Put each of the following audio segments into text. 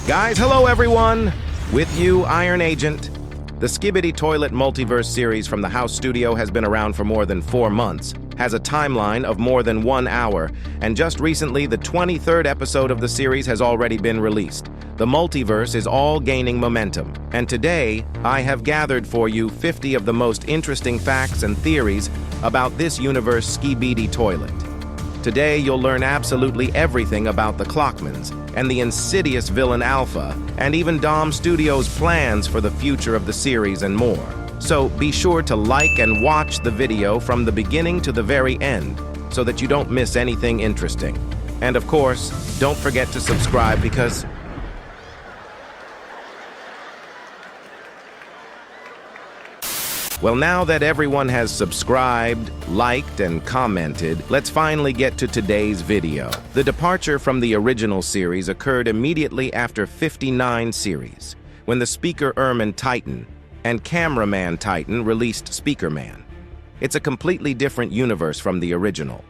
Guys, hello everyone! With you, Iron Agent. The Skibidi Toilet Multiverse series from the House Studio has been around for more than 4 months, has a timeline of more than 1 hour, and just recently the 23rd episode of the series has already been released. The multiverse is all gaining momentum, and today I have gathered for you 50 of the most interesting facts and theories about this universe Skibidi Toilet. Today you'll learn absolutely everything about the Clockmens and the insidious villain Alpha, and even Dom Studios' plans for the future of the series and more. So be sure to like and watch the video from the beginning to the very end so that you don't miss anything interesting. And of course, don't forget to subscribe because well, now that everyone has subscribed, liked, and commented, let's finally get to today's video. The departure from the original series occurred immediately after 59 series, when the Speaker-Erman Titan and Cameraman Titan released Speakerman. It's a completely different universe from the original.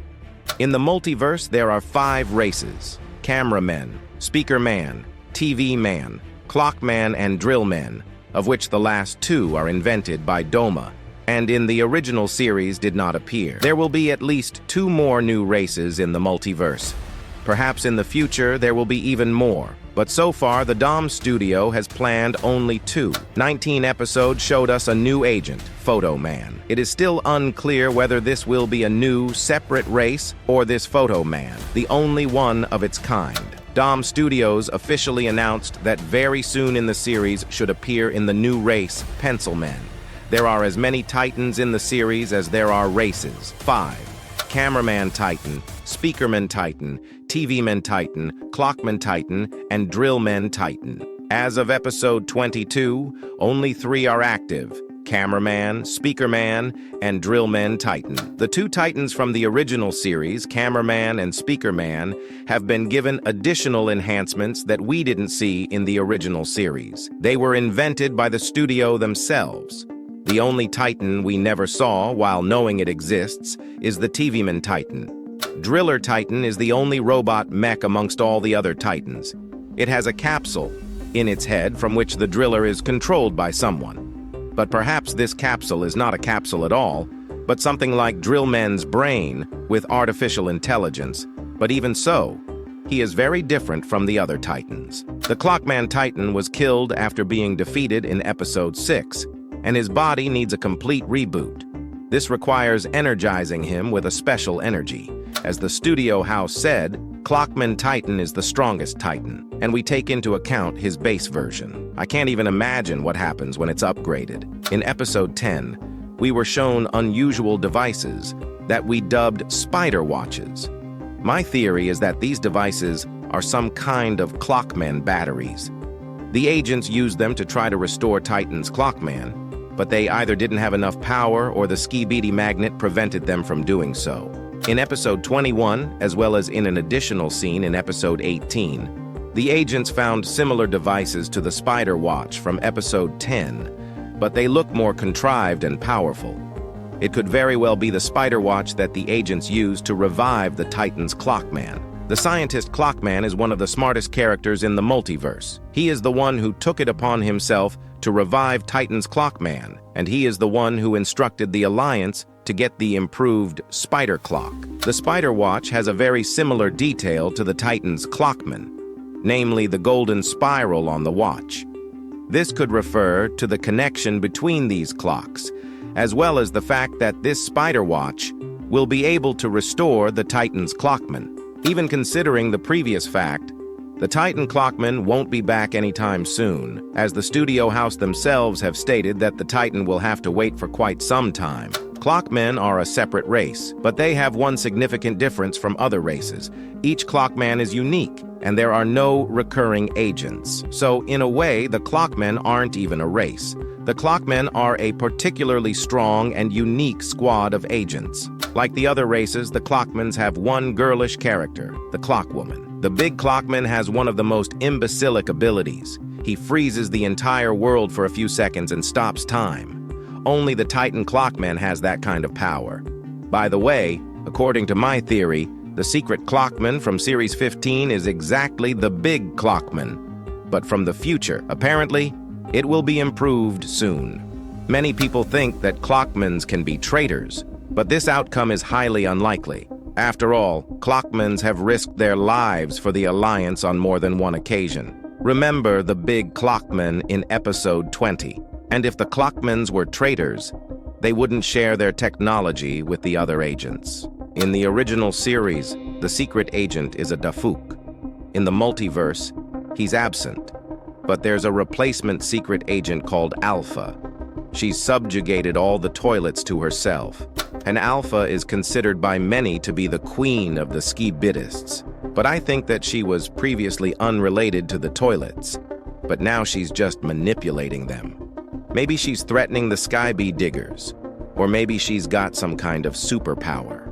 In the multiverse, there are 5 races: Cameramen, Speakerman, TV Man, Clockman, and Drillmen, of which the last 2 are invented by Doma, and in the original series did not appear. There will be at least 2 more new races in the multiverse. Perhaps in the future there will be even more, but so far the Dom Studio has planned only 2. 19 episodes showed us a new agent, Photo Man. It is still unclear whether this will be a new, separate race or this Photo Man, the only one of its kind. Dom Studios officially announced that very soon in the series should appear in the new race, Pencil Men. There are as many Titans in the series as there are races, 5. Cameraman Titan, Speakerman Titan, TV Man Titan, Clockman Titan, and Drillmen Titan. As of episode 22, only 3 are active: Cameraman, Speakerman, and Drillmen Titan. The 2 Titans from the original series, Cameraman and Speakerman, have been given additional enhancements that we didn't see in the original series. They were invented by the studio themselves. The only Titan we never saw, while knowing it exists, is the TV Man Titan. Driller Titan is the only robot mech amongst all the other Titans. It has a capsule in its head from which the driller is controlled by someone. But perhaps this capsule is not a capsule at all, but something like Drillmen's brain with artificial intelligence. But even so, he is very different from the other Titans. The Clockman Titan was killed after being defeated in episode 6, and his body needs a complete reboot. This requires energizing him with a special energy. As the studio house said, Clockman Titan is the strongest Titan, and we take into account his base version. I can't even imagine what happens when it's upgraded. In episode 10, we were shown unusual devices that we dubbed spider watches. My theory is that these devices are some kind of Clockmen batteries. The agents used them to try to restore Titan's Clockman, but they either didn't have enough power or the Skibidi magnet prevented them from doing so. In episode 21, as well as in an additional scene in episode 18, the agents found similar devices to the Spider Watch from episode 10, but they look more contrived and powerful. It could very well be the Spider Watch that the agents used to revive the Titan's Clockman. The scientist Clockman is one of the smartest characters in the multiverse. He is the one who took it upon himself to revive Titan's Clockman, and he is the one who instructed the Alliance to get the improved Spider Clock. The Spider Watch has a very similar detail to the Titan's Clockman, namely the golden spiral on the watch. This could refer to the connection between these clocks, as well as the fact that this Spider Watch will be able to restore the Titan's Clockman. Even considering the previous fact, the Titan Clockman won't be back anytime soon, as the studio house themselves have stated that the Titan will have to wait for quite some time. Clockmen are a separate race, but they have one significant difference from other races. Each Clockman is unique, and there are no recurring agents. So, in a way, the Clockmen aren't even a race. The Clockmen are a particularly strong and unique squad of agents. Like the other races, the Clockmens have one girlish character, the Clockwoman. The big Clockman has one of the most imbecilic abilities. He freezes the entire world for a few seconds and stops time. Only the Titan Clockman has that kind of power. By the way, according to my theory, the secret Clockman from Series 15 is exactly the big Clockman. but from the future. Apparently, it will be improved soon. Many people think that Clockmans can be traitors, but this outcome is highly unlikely. After all, Clockmans have risked their lives for the Alliance on more than one occasion. Remember the big Clockman in episode 20. And if the Clockmans were traitors, they wouldn't share their technology with the other agents. In the original series, the secret agent is a Dafuk. In the multiverse, he's absent. But there's a replacement secret agent called Alpha. She's subjugated all the toilets to herself. And Alpha is considered by many to be the queen of the Skibidists. But I think that she was previously unrelated to the toilets. But now she's just manipulating them. Maybe she's threatening the Skibidi diggers. Or maybe she's got some kind of superpower.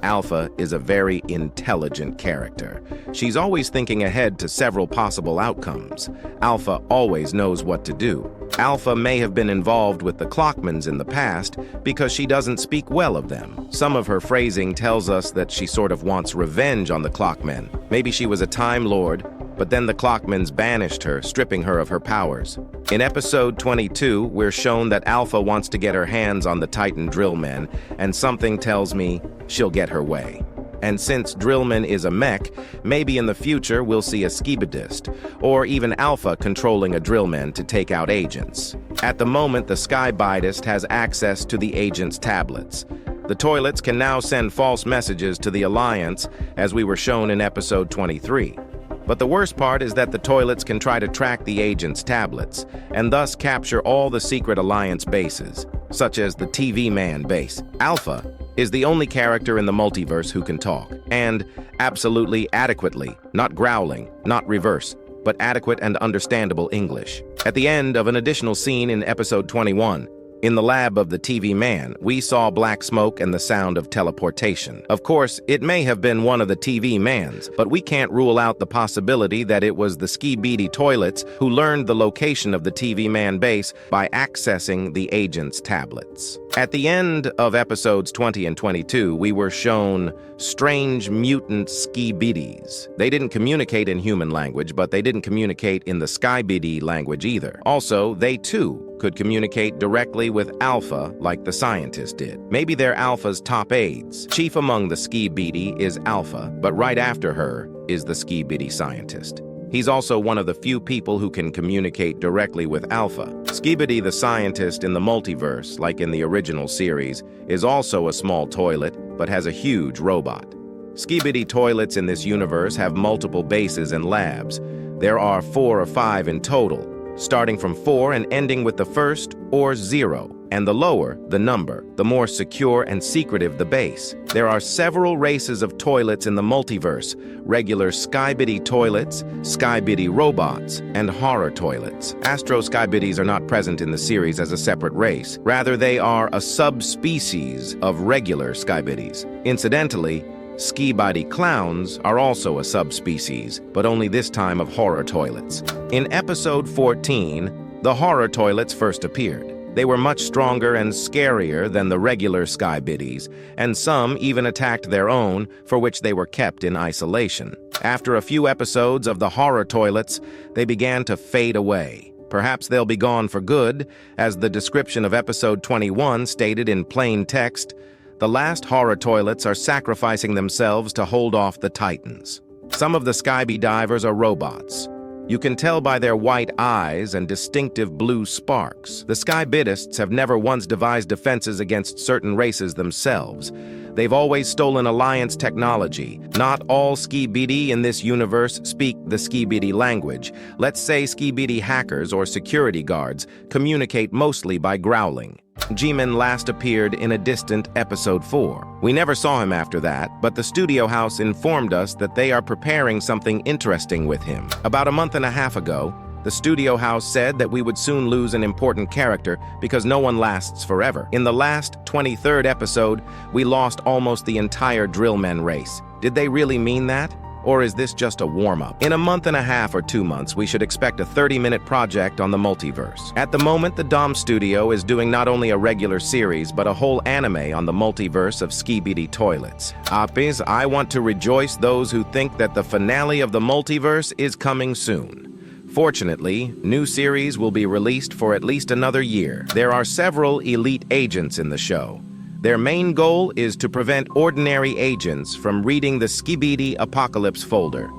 Alpha is a very intelligent character. She's always thinking ahead to several possible outcomes. Alpha always knows what to do. Alpha may have been involved with the Clockmans in the past because she doesn't speak well of them. Some of her phrasing tells us that she sort of wants revenge on the Clockmen. Maybe she was a Time Lord, but then the Clockmans banished her, stripping her of her powers. In episode 22, we're shown that Alpha wants to get her hands on the Titan Drillmen, and something tells me she'll get her way. And since Drillman is a mech, maybe in the future we'll see a Skibidist, or even Alpha controlling a Drillman to take out agents. At the moment, the Skibidist has access to the agent's tablets. The toilets can now send false messages to the Alliance, as we were shown in episode 23. But the worst part is that the toilets can try to track the agent's tablets, and thus capture all the secret Alliance bases, such as the TV Man base. Alpha is the only character in the multiverse who can talk, and absolutely adequately, not growling, not reverse, but adequate and understandable English. At the end of an additional scene in episode 21, in the lab of the TV Man, we saw black smoke and the sound of teleportation. Of course, it may have been one of the TV Mans, but we can't rule out the possibility that it was the Skibidi Toilets who learned the location of the TV Man base by accessing the agent's tablets. At the end of episodes 20 and 22, we were shown strange mutant Skibidis. They didn't communicate in human language, but they didn't communicate in the Skibidi language either. Also, they too could communicate directly with Alpha like the scientist did. Maybe they're Alpha's top aides. Chief among the Skibidi is Alpha, but right after her is the Skibidi scientist. He's also one of the few people who can communicate directly with Alpha. Skibidi the scientist in the multiverse, like in the original series, is also a small toilet, but has a huge robot. Skibidi toilets in this universe have multiple bases and labs. There are 4 or 5 in total, starting from 4 and ending with the first or 0, and the lower the number, the more secure and secretive the base. There are several races of toilets in the multiverse: regular Skibidi toilets, Skibidi robots, and horror toilets. Astro Skibidis are not present in the series as a separate race. Rather, they are a subspecies of regular Skibidis. Incidentally, Skibidi clowns are also a subspecies, but only this time of horror toilets. In episode 14, the horror toilets first appeared. They were much stronger and scarier than the regular Skibidis, and some even attacked their own, for which they were kept in isolation. After a few episodes of the horror toilets, they began to fade away. Perhaps they'll be gone for good, as the description of episode 21 stated in plain text. The last horror toilets are sacrificing themselves to hold off the Titans. Some of the Skibidi divers are robots. You can tell by their white eyes and distinctive blue sparks. The Skibidists have never once devised defenses against certain races themselves. They've always stolen Alliance technology. Not all Skibidi in this universe speak the Skibidi language. Let's say Skibidi hackers or security guards communicate mostly by growling. G-Man last appeared in a distant episode 4. We never saw him after that, but the studio house informed us that they are preparing something interesting with him. About a month and a half ago, the studio house said that we would soon lose an important character because no one lasts forever. In the last 23rd episode, we lost almost the entire Drillmen race. Did they really mean that? Or is this just a warm-up? In a month and a half or 2 months, we should expect a 30-minute project on the multiverse. At the moment, the Dom Studio is doing not only a regular series, but a whole anime on the multiverse of Skibidi Toilets. Apis, I want to rejoice those who think that the finale of the multiverse is coming soon. Fortunately, new series will be released for at least another year. There are several elite agents in the show. Their main goal is to prevent ordinary agents from reading the Skibidi Apocalypse folder.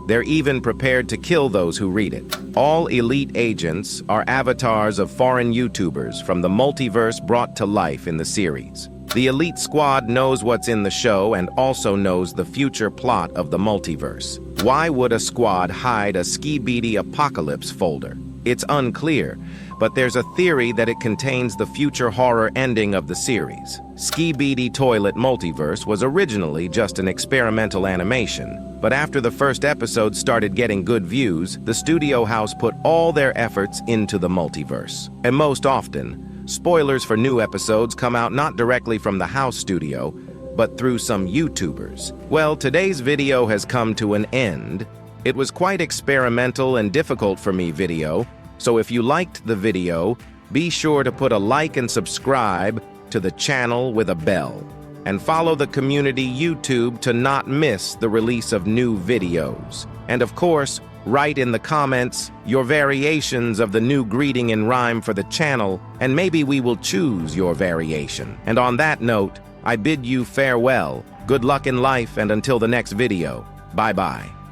They're even prepared to kill those who read it. All elite agents are avatars of foreign YouTubers from the multiverse brought to life in the series. The elite squad knows what's in the show and also knows the future plot of the multiverse. Why would a squad hide a Skibidi Apocalypse folder? It's unclear, but there's a theory that it contains the future horror ending of the series. Skibidi Toilet Multiverse was originally just an experimental animation, but after the first episode started getting good views, the studio house put all their efforts into the multiverse. And most often, spoilers for new episodes come out not directly from the house studio, but through some YouTubers. Well, today's video has come to an end. It was quite experimental and difficult for me video, so if you liked the video, be sure to put a like and subscribe to the channel with a bell. And follow the community YouTube to not miss the release of new videos. And of course, write in the comments your variations of the new greeting in rhyme for the channel, and maybe we will choose your variation. And on that note, I bid you farewell, good luck in life, and until the next video, bye-bye.